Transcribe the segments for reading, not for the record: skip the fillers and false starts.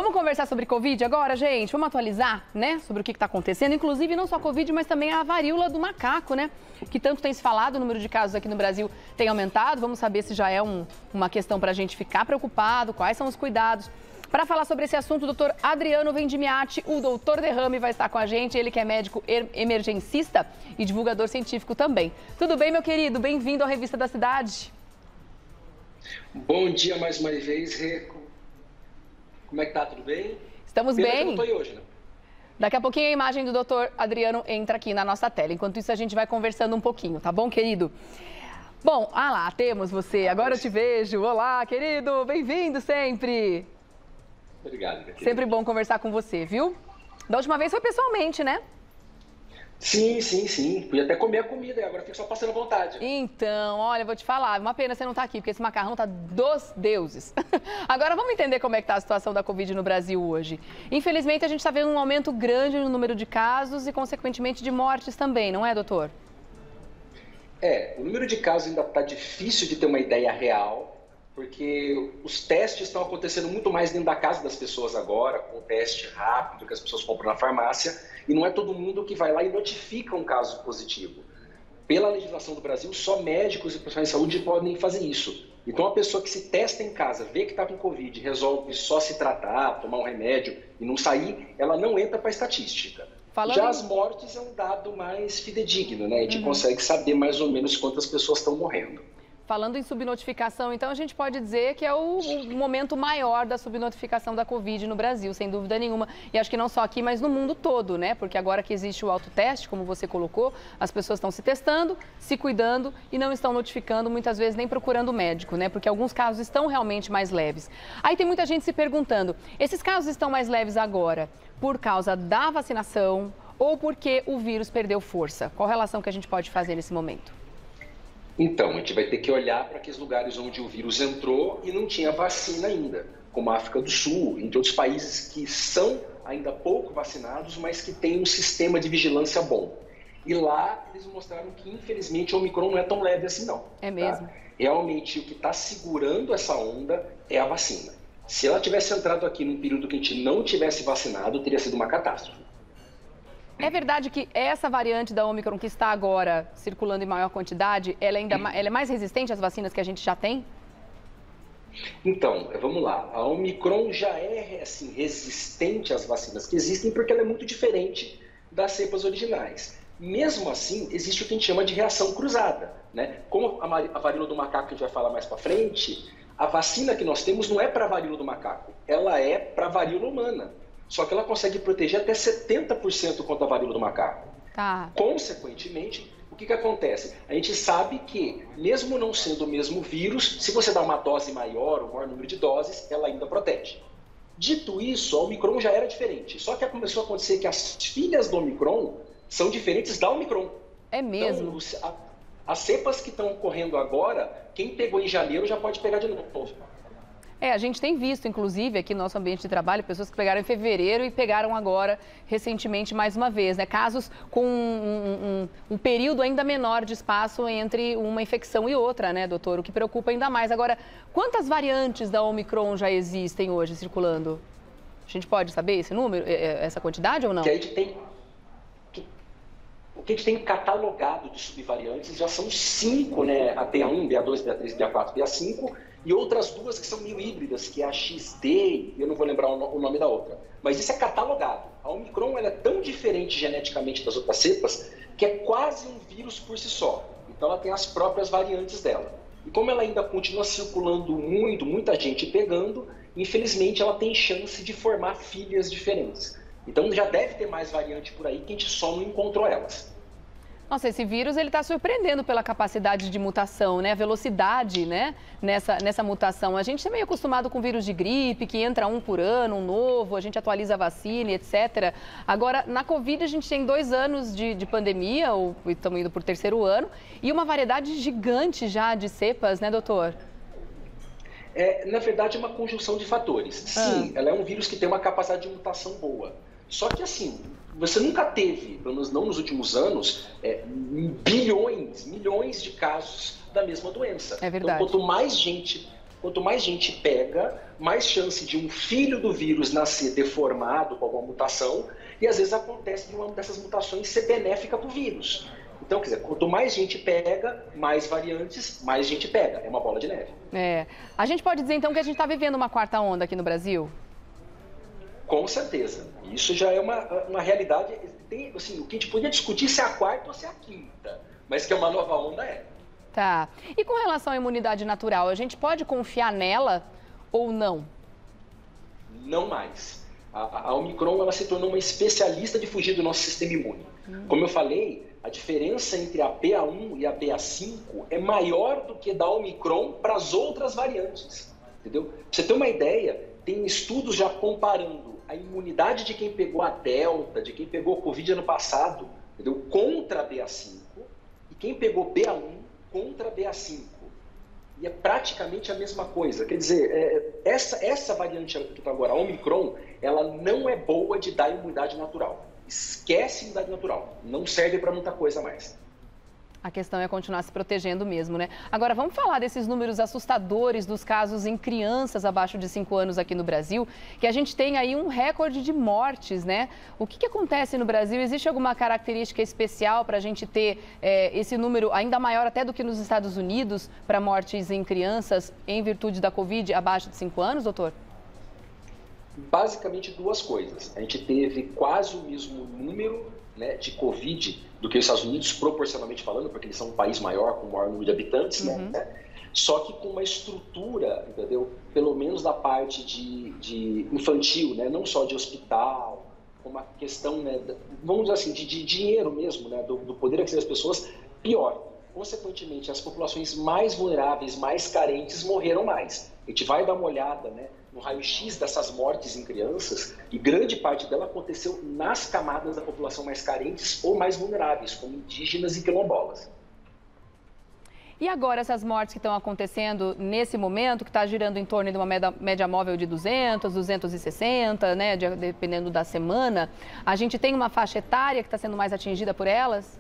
Vamos conversar sobre Covid agora, gente? Vamos atualizar, né, sobre o que está acontecendo. Inclusive, não só a Covid, mas também a varíola do macaco, né? Que tanto tem se falado, o número de casos aqui no Brasil tem aumentado. Vamos saber se já é uma questão para a gente ficar preocupado, quais são os cuidados. Para falar sobre esse assunto, o doutor Adriano Vendimiati, o doutor Derrame, vai estar com a gente. Ele que é médico emergencista e divulgador científico também. Tudo bem, meu querido? Bem-vindo à Revista da Cidade. Bom dia mais uma vez, Rê. Como é que tá? Tudo bem? Estamos Pena bem. que eu não tô aí hoje, né? Daqui a pouquinho a imagem do doutor Adriano entra aqui na nossa tela. Enquanto isso, a gente vai conversando um pouquinho, tá bom, querido? Bom, lá, temos você. Agora eu te vejo. Olá, querido. Bem-vindo sempre. Obrigado, querido. Sempre bom conversar com você, viu? Da última vez foi pessoalmente, né? Sim. Podia até comer a comida, agora fica só passando vontade. Então, olha, vou te falar, uma pena você não estar aqui, porque esse macarrão tá dos deuses. Agora vamos entender como é que tá a situação da Covid no Brasil hoje. Infelizmente, a gente está vendo um aumento grande no número de casos e, consequentemente, de mortes também, não é, doutor? O número de casos ainda tá difícil de ter uma ideia real, porque os testes estão acontecendo muito mais dentro da casa das pessoas agora, com o teste rápido que as pessoas compram na farmácia, e não é todo mundo que vai lá e notifica um caso positivo. Pela legislação do Brasil, só médicos e profissionais de saúde podem fazer isso. Então, a pessoa que se testa em casa, vê que está com Covid, resolve só se tratar, tomar um remédio e não sair, ela não entra para a estatística. Já as mortes é um dado mais fidedigno, né? A gente consegue saber mais ou menos quantas pessoas estão morrendo. Falando em subnotificação, então a gente pode dizer que é o momento maior da subnotificação da Covid no Brasil, sem dúvida nenhuma. E acho que não só aqui, mas no mundo todo, né? Porque agora que existe o autoteste, como você colocou, as pessoas estão se testando, se cuidando e não estão notificando, muitas vezes nem procurando o médico, né? Porque alguns casos estão realmente mais leves. Aí tem muita gente se perguntando, esses casos estão mais leves agora por causa da vacinação ou porque o vírus perdeu força? Qual relação que a gente pode fazer nesse momento? Então, a gente vai ter que olhar para aqueles lugares onde o vírus entrou e não tinha vacina ainda, como a África do Sul, entre outros países que são ainda pouco vacinados, mas que têm um sistema de vigilância bom. E lá eles mostraram que, infelizmente, o Omicron não é tão leve assim, não. É mesmo? Tá? Realmente, o que está segurando essa onda é a vacina. Se ela tivesse entrado aqui num período que a gente não tivesse vacinado, teria sido uma catástrofe. É verdade que essa variante da Omicron que está agora circulando em maior quantidade, ela é mais resistente às vacinas que a gente já tem? Então, vamos lá. A Omicron já é assim, resistente às vacinas que existem porque ela é muito diferente das cepas originais. Mesmo assim, existe o que a gente chama de reação cruzada, né? Como a varíola do macaco que a gente vai falar mais para frente, a vacina que nós temos não é para a varíola do macaco, ela é para a varíola humana. Só que ela consegue proteger até 70% contra a varíola do macaco. Tá. Consequentemente, o que acontece? A gente sabe que, mesmo não sendo o mesmo vírus, se você dá uma dose maior, o maior número de doses, ela ainda protege. Dito isso, a Omicron já era diferente. Só que começou a acontecer que as filhas do Omicron são diferentes da Omicron. É mesmo? Então, as cepas que estão ocorrendo agora, quem pegou em janeiro já pode pegar de novo. A gente tem visto, inclusive, aqui no nosso ambiente de trabalho, pessoas que pegaram em fevereiro e pegaram agora, recentemente, mais uma vez, né? Casos com um período ainda menor de espaço entre uma infecção e outra, né, doutor? O que preocupa ainda mais. Agora, quantas variantes da Omicron já existem hoje circulando? A gente pode saber esse número, essa quantidade ou não? O que a gente tem catalogado de subvariantes já são 5, né? A BA1, BA2, BA3, BA4, BA5... e outras 2 que são meio híbridas, que é a XD, eu não vou lembrar o nome da outra. Mas isso é catalogado. A Omicron ela é tão diferente geneticamente das outras cepas que é quase um vírus por si só. Então ela tem as próprias variantes dela. E como ela ainda continua circulando muita gente pegando, infelizmente ela tem chance de formar filhas diferentes. Então já deve ter mais variante por aí que a gente só não encontrou elas. Nossa, esse vírus ele está surpreendendo pela capacidade de mutação, né? A velocidade, né? Nessa mutação. A gente é meio acostumado com vírus de gripe, que entra um por ano, um novo, a gente atualiza a vacina, etc. Agora, na Covid, a gente tem 2 anos de pandemia, ou estamos indo por 3º ano, e uma variedade gigante já de cepas, né, doutor? Na verdade, é uma conjunção de fatores. Sim, ela é um vírus que tem uma capacidade de mutação boa. Só que, assim, você nunca teve, pelo menos não nos últimos anos, milhões de casos da mesma doença. É verdade. Então, quanto mais gente Quanto mais gente pega, mais chance de um filho do vírus nascer deformado com alguma mutação, e às vezes acontece de uma dessas mutações ser benéfica para o vírus. Então, quer dizer, quanto mais gente pega, mais variantes, mais gente pega. É uma bola de neve. A gente pode dizer, então, que a gente está vivendo uma quarta onda aqui no Brasil? Com certeza. Isso já é uma realidade. Tem, assim, o que a gente podia discutir se é a quarta ou se é a quinta, mas que é uma nova onda é. Tá. E com relação à imunidade natural, a gente pode confiar nela ou não? Não mais. A Omicron ela se tornou uma especialista de fugir do nosso sistema imune. Como eu falei, a diferença entre a BA1 e a BA5 é maior do que da Omicron para as outras variantes. Entendeu? Pra você ter uma ideia, tem estudos já comparando a imunidade de quem pegou a Delta, de quem pegou a Covid ano passado, entendeu? Contra a BA5, e quem pegou BA1 contra a BA5. E é praticamente a mesma coisa. Quer dizer, essa variante que está agora, a Omicron, ela não é boa de dar imunidade natural. Esquece imunidade natural. Não serve para muita coisa mais. A questão é continuar se protegendo mesmo, né? Agora, vamos falar desses números assustadores dos casos em crianças abaixo de 5 anos aqui no Brasil, que a gente tem aí um recorde de mortes, né? O que acontece no Brasil? Existe alguma característica especial para a gente ter esse número ainda maior até do que nos Estados Unidos para mortes em crianças em virtude da Covid abaixo de 5 anos, doutor? Basicamente duas coisas. A gente teve quase o mesmo número, né, de Covid do que os Estados Unidos, proporcionalmente falando, porque eles são um país maior, com o maior número de habitantes, né? Só que com uma estrutura, entendeu? Pelo menos da parte de infantil, né? Não só de hospital, com uma questão, né, vamos dizer assim, de dinheiro mesmo, né? Do poder aquisitivo das pessoas, pior. Consequentemente, as populações mais vulneráveis, mais carentes, morreram mais. A gente vai dar uma olhada, né, no raio-x dessas mortes em crianças, e grande parte dela aconteceu nas camadas da população mais carentes ou mais vulneráveis, como indígenas e quilombolas. E agora essas mortes que estão acontecendo nesse momento, que está girando em torno de uma média móvel de 200, 260, né, dependendo da semana, a gente tem uma faixa etária que está sendo mais atingida por elas?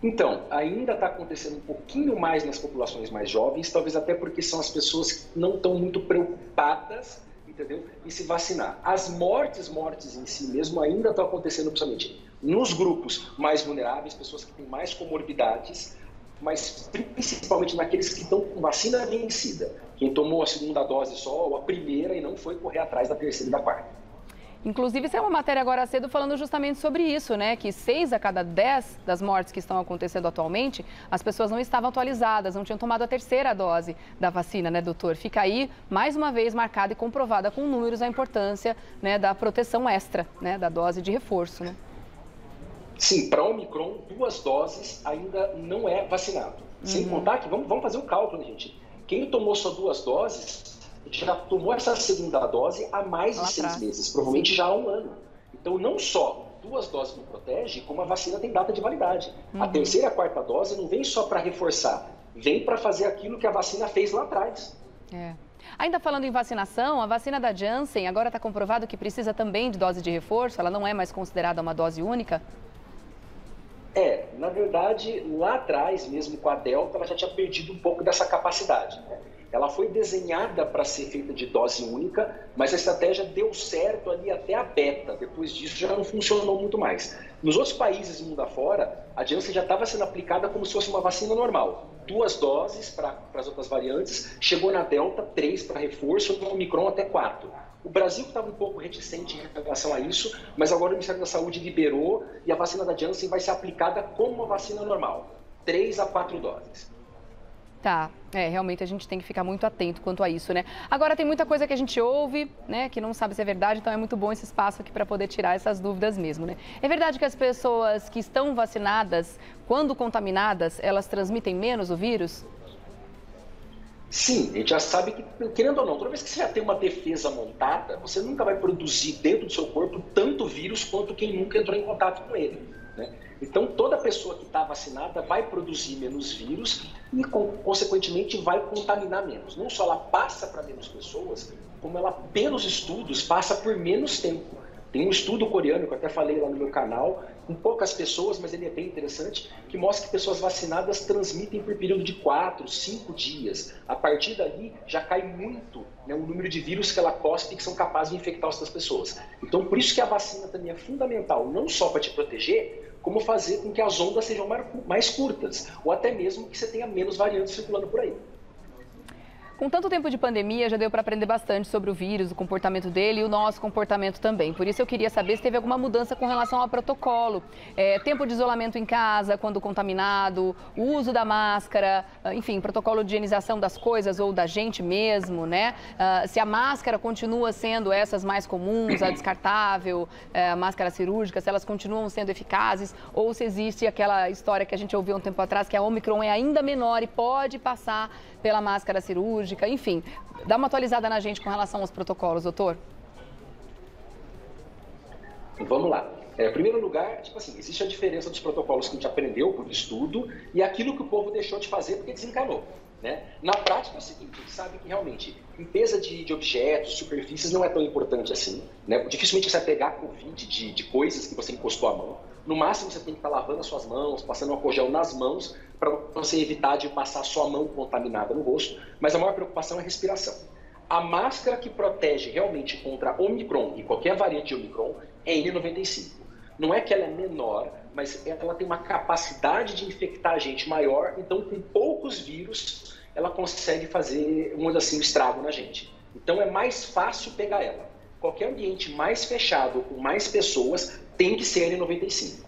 Então, ainda está acontecendo um pouquinho mais nas populações mais jovens, talvez até porque são as pessoas que não estão muito preocupadas, entendeu, em se vacinar. As mortes em si mesmo ainda estão acontecendo principalmente nos grupos mais vulneráveis, pessoas que têm mais comorbidades, mas principalmente naqueles que estão com vacina vencida. Quem tomou a segunda dose só, ou a primeira, e não foi correr atrás da terceira e da quarta. Inclusive, isso é uma matéria agora cedo falando justamente sobre isso, né? Que 6 a cada 10 das mortes que estão acontecendo atualmente, as pessoas não estavam atualizadas, não tinham tomado a terceira dose da vacina, né, doutor? Fica aí, mais uma vez, marcada e comprovada com números a importância, né, da proteção extra, né, da dose de reforço, né? Sim, para Omicron, 2 doses ainda não é vacinado. Sem contar que, vamos fazer um cálculo, né, gente? Quem tomou só 2 doses... já tomou essa segunda dose há mais de 6 meses, provavelmente já há 1 ano. Então, não só 2 doses não protege, como a vacina tem data de validade. A terceira e a quarta dose não vem só para reforçar, vem para fazer aquilo que a vacina fez lá atrás. Ainda falando em vacinação, a vacina da Janssen agora está comprovado que precisa também de dose de reforço, ela não é mais considerada uma dose única? Na verdade, lá atrás, mesmo com a Delta, ela já tinha perdido um pouco dessa capacidade, né? Ela foi desenhada para ser feita de dose única, mas a estratégia deu certo ali até a beta. Depois disso já não funcionou muito mais. Nos outros países do mundo afora, a Janssen já estava sendo aplicada como se fosse uma vacina normal. 2 doses para as outras variantes, chegou na Delta 3 para reforço, no Omicron até 4. O Brasil estava um pouco reticente em relação a isso, mas agora o Ministério da Saúde liberou e a vacina da Janssen vai ser aplicada como uma vacina normal. 3 a 4 doses. Tá, realmente a gente tem que ficar muito atento quanto a isso, né? Agora tem muita coisa que a gente ouve, né, que não sabe se é verdade, então é muito bom esse espaço aqui para poder tirar essas dúvidas mesmo, né? É verdade que as pessoas que estão vacinadas, quando contaminadas, elas transmitem menos o vírus? Sim, a gente já sabe que, querendo ou não, toda vez que você já tem uma defesa montada, você nunca vai produzir dentro do seu corpo tanto vírus quanto quem nunca entrou em contato com ele, né? Então, toda pessoa que está vacinada vai produzir menos vírus e, consequentemente, vai contaminar menos. Não só ela passa para menos pessoas, como ela, pelos estudos, passa por menos tempo. Tem um estudo coreano, que eu até falei lá no meu canal, com poucas pessoas, mas ele é bem interessante, que mostra que pessoas vacinadas transmitem por período de 4, 5 dias. A partir dali, já cai muito, né, o número de vírus que ela cospe que são capazes de infectar outras pessoas. Então, por isso que a vacina também é fundamental, não só para te proteger, como fazer com que as ondas sejam mais curtas, ou até mesmo que você tenha menos variantes circulando por aí. Com tanto tempo de pandemia, já deu para aprender bastante sobre o vírus, o comportamento dele e o nosso comportamento também. Por isso eu queria saber se teve alguma mudança com relação ao protocolo. Tempo de isolamento em casa, quando contaminado, o uso da máscara, enfim, protocolo de higienização das coisas ou da gente mesmo, né? Se a máscara continua sendo essas mais comuns, a descartável, a máscara cirúrgica, se elas continuam sendo eficazes ou se existe aquela história que a gente ouviu um tempo atrás, que a Omicron é ainda menor e pode passar pela máscara cirúrgica, enfim. Dá uma atualizada na gente com relação aos protocolos, doutor. Vamos lá. Em primeiro lugar, tipo assim, existe a diferença dos protocolos que a gente aprendeu por estudo e aquilo que o povo deixou de fazer porque desencanou. Né? Na prática é o seguinte, a gente sabe que realmente limpeza de objetos, superfícies não é tão importante assim. Né? Dificilmente você vai pegar Covid de coisas que você encostou a mão. No máximo você tem que estar lavando as suas mãos, passando álcool gel nas mãos para você evitar de passar a sua mão contaminada no rosto. Mas a maior preocupação é a respiração. A máscara que protege realmente contra Omicron e qualquer variante de Omicron é N95. Não é que ela é menor, mas ela tem uma capacidade de infectar a gente maior, então com poucos vírus ela consegue fazer, vamos dizer assim, um estrago na gente. Então é mais fácil pegar ela. Qualquer ambiente mais fechado, com mais pessoas, tem que ser N95.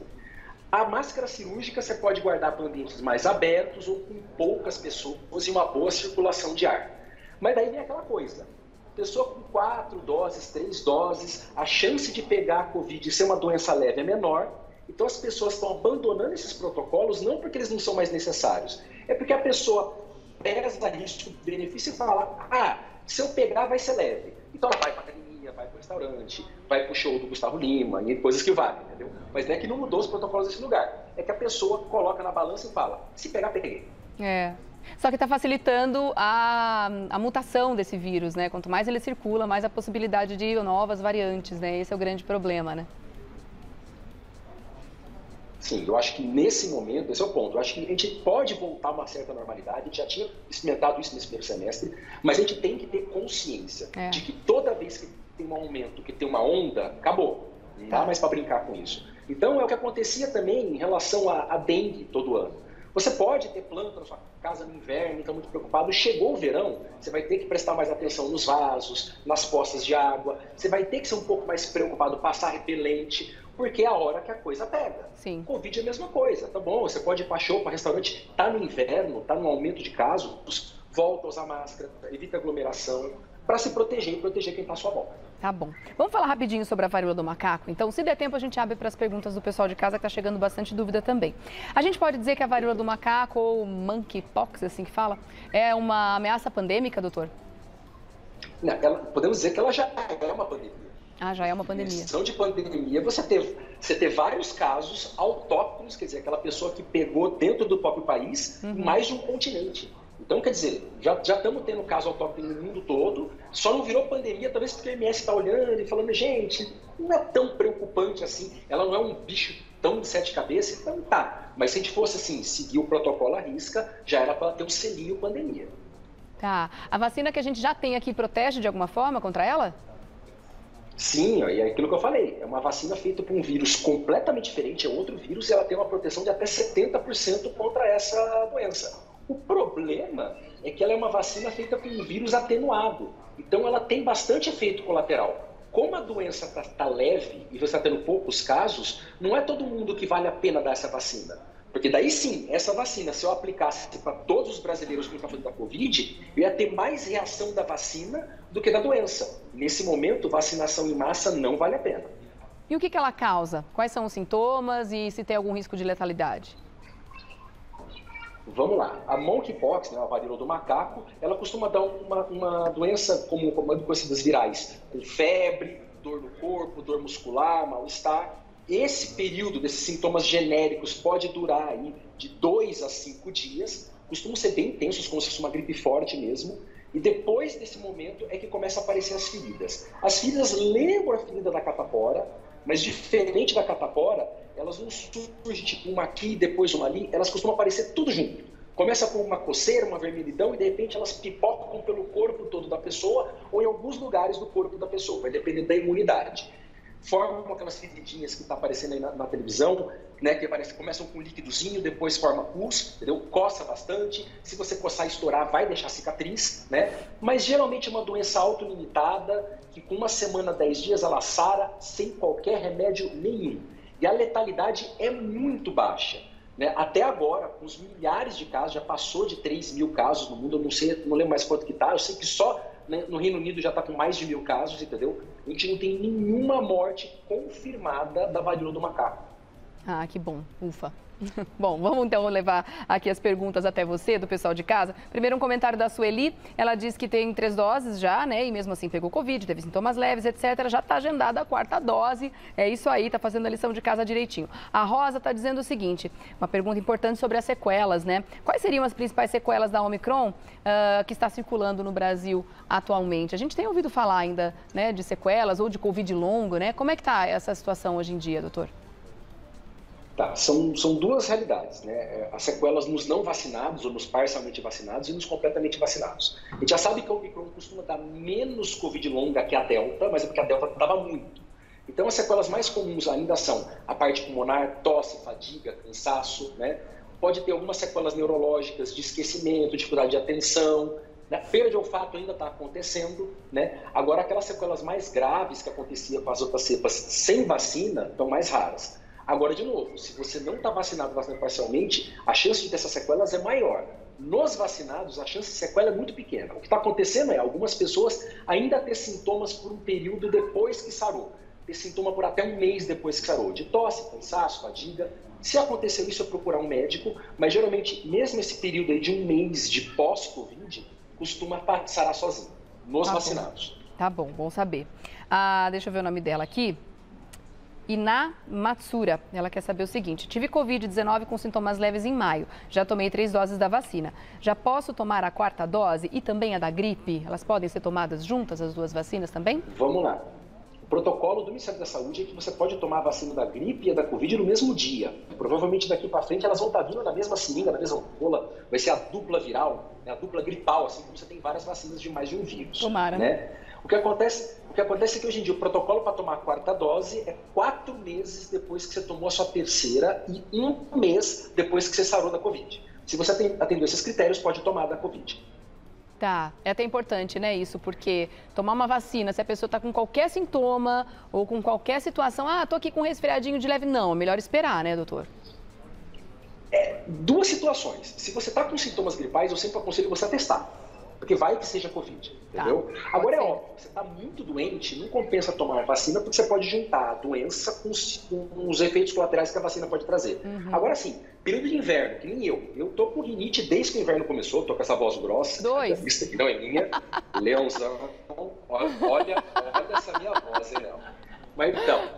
A máscara cirúrgica você pode guardar para ambientes mais abertos ou com poucas pessoas e uma boa circulação de ar. Mas daí vem aquela coisa. Pessoa com 4 doses, 3 doses, a chance de pegar a Covid e ser uma doença leve é menor. Então as pessoas estão abandonando esses protocolos não porque eles não são mais necessários, é porque a pessoa pesa risco-benefício e fala, se eu pegar vai ser leve. Então ela vai para a academia, vai para o restaurante, vai para o show do Gustavo Lima e coisas que valem, entendeu? Mas não é que não mudou os protocolos desse lugar, é que a pessoa coloca na balança e fala, se pegar, peguei. Só que está facilitando a mutação desse vírus, né? Quanto mais ele circula, mais a possibilidade de novas variantes, né? Esse é o grande problema, né? Sim, eu acho que nesse momento, esse é o ponto, eu acho que a gente pode voltar a uma certa normalidade, a gente já tinha experimentado isso nesse primeiro semestre, mas a gente tem que ter consciência de que toda vez que tem um aumento, que tem uma onda, acabou, não dá mais para brincar com isso. Então é o que acontecia também em relação à dengue todo ano. Você pode ter planta na sua casa no inverno, então muito preocupado. Chegou o verão, você vai ter que prestar mais atenção nos vasos, nas poças de água. Você vai ter que ser um pouco mais preocupado, passar repelente, porque é a hora que a coisa pega. Sim. Covid é a mesma coisa, tá bom? Você pode ir para show, para restaurante, tá no inverno, tá no aumento de casos, volta a usar máscara, evita aglomeração, para se proteger e proteger quem está à sua volta. Tá bom. Vamos falar rapidinho sobre a varíola do macaco? Então, se der tempo, a gente abre para as perguntas do pessoal de casa, que está chegando bastante dúvida também. A gente pode dizer que a varíola do macaco, ou monkeypox, assim que fala, é uma ameaça pandêmica, doutor? Não, podemos dizer que ela já é uma pandemia. Já é uma pandemia. Questão de pandemia, você ter vários casos autóctonos, quer dizer, aquela pessoa que pegou dentro do próprio país, em mais de um continente. Então, quer dizer, já estamos tendo caso autóctone no mundo todo, só não virou pandemia, talvez porque a OMS está olhando e falando, gente, não é tão preocupante assim, ela não é um bicho tão de 7 cabeças, então tá. Mas se a gente fosse assim, seguir o protocolo à risca, já era para ter um selinho pandemia. Tá. A vacina que a gente já tem aqui protege de alguma forma contra ela? Sim, e é aquilo que eu falei, é uma vacina feita por um vírus completamente diferente, é outro vírus e ela tem uma proteção de até 70% contra essa doença. O problema é que ela é uma vacina feita por um vírus atenuado, então ela tem bastante efeito colateral. Como a doença está leve e você está tendo poucos casos, não é todo mundo que vale a pena dar essa vacina. Porque daí sim, essa vacina, se eu aplicasse para todos os brasileiros que estão fazendo da Covid, eu ia ter mais reação da vacina do que da doença. Nesse momento, vacinação em massa não vale a pena. E o que ela causa? Quais são os sintomas e se tem algum risco de letalidade? Vamos lá. A monkeypox, né, a varíola do macaco, ela costuma dar uma doença como conhecidas virais, com febre, dor no corpo, dor muscular, mal-estar. Esse período desses sintomas genéricos pode durar aí de 2 a 5 dias, costumam ser bem intensos, como se fosse uma gripe forte mesmo, E depois desse momento é que começa a aparecer as feridas. As feridas lembram a ferida da catapora, mas diferente da catapora, elas não surgem tipo uma aqui e depois uma ali, elas costumam aparecer tudo junto. Começa com uma coceira, uma vermelhidão e de repente elas pipocam pelo corpo todo da pessoa ou em alguns lugares do corpo da pessoa, vai depender da imunidade. Formam aquelas feridinhas que está aparecendo aí na televisão, né, que começam com um líquidozinho, depois forma pus, entendeu? Coça bastante, se você coçar e estourar vai deixar cicatriz, né? Mas geralmente é uma doença autolimitada, que com uma semana, 10 dias ela sara sem qualquer remédio nenhum. E a letalidade é muito baixa, né? Até agora, com os milhares de casos, já passou de 3 mil casos no mundo, eu não sei, não lembro mais quanto que está, eu sei que só no Reino Unido já está com mais de 1000 casos, entendeu? A gente não tem nenhuma morte confirmada da varíola do macaco. Ah, que bom, ufa. Bom, vamos então levar aqui as perguntas até você, do pessoal de casa. Primeiro um comentário da Sueli, ela diz que tem 3 doses já, né, e mesmo assim pegou Covid, teve sintomas leves, etc. Já está agendada a 4ª dose, é isso aí, está fazendo a lição de casa direitinho. A Rosa está dizendo o seguinte, uma pergunta importante sobre as sequelas, né? Quais seriam as principais sequelas da Omicron que está circulando no Brasil atualmente? A gente tem ouvido falar ainda, né, de sequelas ou de Covid longo, né? Como é que está essa situação hoje em dia, doutor? Tá, são 2 realidades, né? As sequelas nos não vacinados, ou nos parcialmente vacinados, e nos completamente vacinados. A gente já sabe que a Omicron costuma dar menos Covid longa que a Delta, mas é porque a Delta dava muito. Então, as sequelas mais comuns ainda são a parte pulmonar, tosse, fadiga, cansaço, né? Pode ter algumas sequelas neurológicas de esquecimento, dificuldade de atenção, né? Perda de olfato ainda está acontecendo, né? Agora, aquelas sequelas mais graves que acontecia com as outras cepas sem vacina estão mais raras. Agora, de novo, se você não está vacinado parcialmente, a chance de ter essas sequelas é maior. Nos vacinados, a chance de sequela é muito pequena. O que está acontecendo é algumas pessoas ainda ter sintomas por um período depois que sarou. Ter sintoma por até um mês depois que sarou, de tosse, cansaço, fadiga. Se aconteceu isso, é procurar um médico, mas geralmente, mesmo esse período aí de um mês de pós-Covid, costuma sarar sozinho, nos vacinados. Tá bom, bom saber. Deixa eu ver o nome dela aqui. Iná Matsura, ela quer saber o seguinte, tive Covid-19 com sintomas leves em maio, já tomei 3 doses da vacina. Já posso tomar a 4ª dose e também a da gripe? Elas podem ser tomadas juntas, as 2 vacinas também? Vamos lá. O protocolo do Ministério da Saúde é que você pode tomar a vacina da gripe e a da Covid no mesmo dia. Provavelmente daqui para frente elas vão estar vindo na mesma seringa, na mesma ampola, vai ser a dupla viral, né? A dupla gripal, assim como você tem várias vacinas de mais de um vírus. Tomara, né? O que acontece é que hoje em dia o protocolo para tomar a 4ª dose é 4 meses depois que você tomou a sua 3ª e 1 mês depois que você sarou da Covid. Se você atendeu esses critérios, pode tomar da Covid. Tá, é até importante, né, isso, porque tomar uma vacina, se a pessoa está com qualquer sintoma ou com qualquer situação, tô aqui com um resfriadinho de leve, não, é melhor esperar, né, doutor? 2 situações. Se você está com sintomas gripais, eu sempre aconselho você a testar. Porque vai que seja Covid, entendeu? Agora é óbvio, você está muito doente, não compensa tomar vacina porque você pode juntar a doença com os efeitos colaterais que a vacina pode trazer. Agora sim, período de inverno, que nem eu tô com rinite desde que o inverno começou, tô com essa voz grossa. 2. Isso aqui não é minha. Leãozão, olha essa minha voz, hein, Léo. Mas então,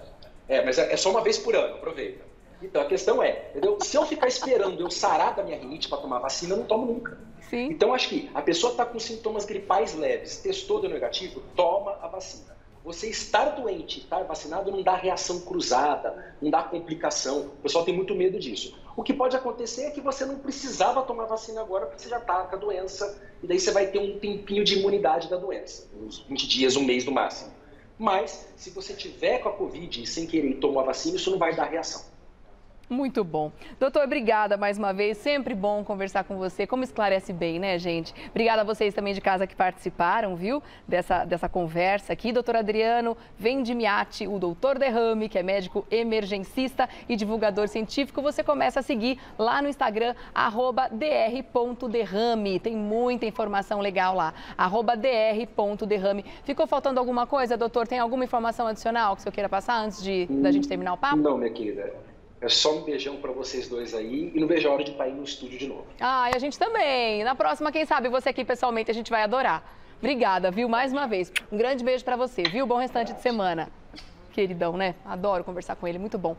mas é só uma vez por ano, aproveita. Então, a questão é, entendeu? Se eu ficar esperando eu sarar da minha rinite para tomar vacina, eu não tomo nunca. Sim. Então, acho que a pessoa está com sintomas gripais leves, testou, deu negativo, toma a vacina. Você estar doente, estar vacinado, não dá reação cruzada, não dá complicação. O pessoal tem muito medo disso. O que pode acontecer é que você não precisava tomar vacina agora porque você já está com a doença e daí você vai ter um tempinho de imunidade da doença, uns 20 dias, um mês no máximo. Mas, se você tiver com a Covid e sem querer tomar a vacina, isso não vai dar reação. Muito bom. Doutor, obrigada mais uma vez. Sempre bom conversar com você. Como esclarece bem, né, gente? Obrigada a vocês também de casa que participaram, viu? Dessa conversa aqui. Doutor Adriano Vendimiati, o doutor Derrame, que é médico emergencista e divulgador científico. Você começa a seguir lá no Instagram, @dr.derrame. Tem muita informação legal lá. @dr.derrame. Ficou faltando alguma coisa, doutor? Tem alguma informação adicional que o senhor queira passar antes da gente terminar o papo? Não, minha querida. É só um beijão para vocês dois aí e não vejo a hora de estar aí no estúdio de novo. E a gente também. Na próxima, quem sabe, você aqui pessoalmente, a gente vai adorar. Obrigada, viu? Mais uma vez. Um grande beijo para você, viu? Bom restante de semana. Queridão, né? Adoro conversar com ele, muito bom.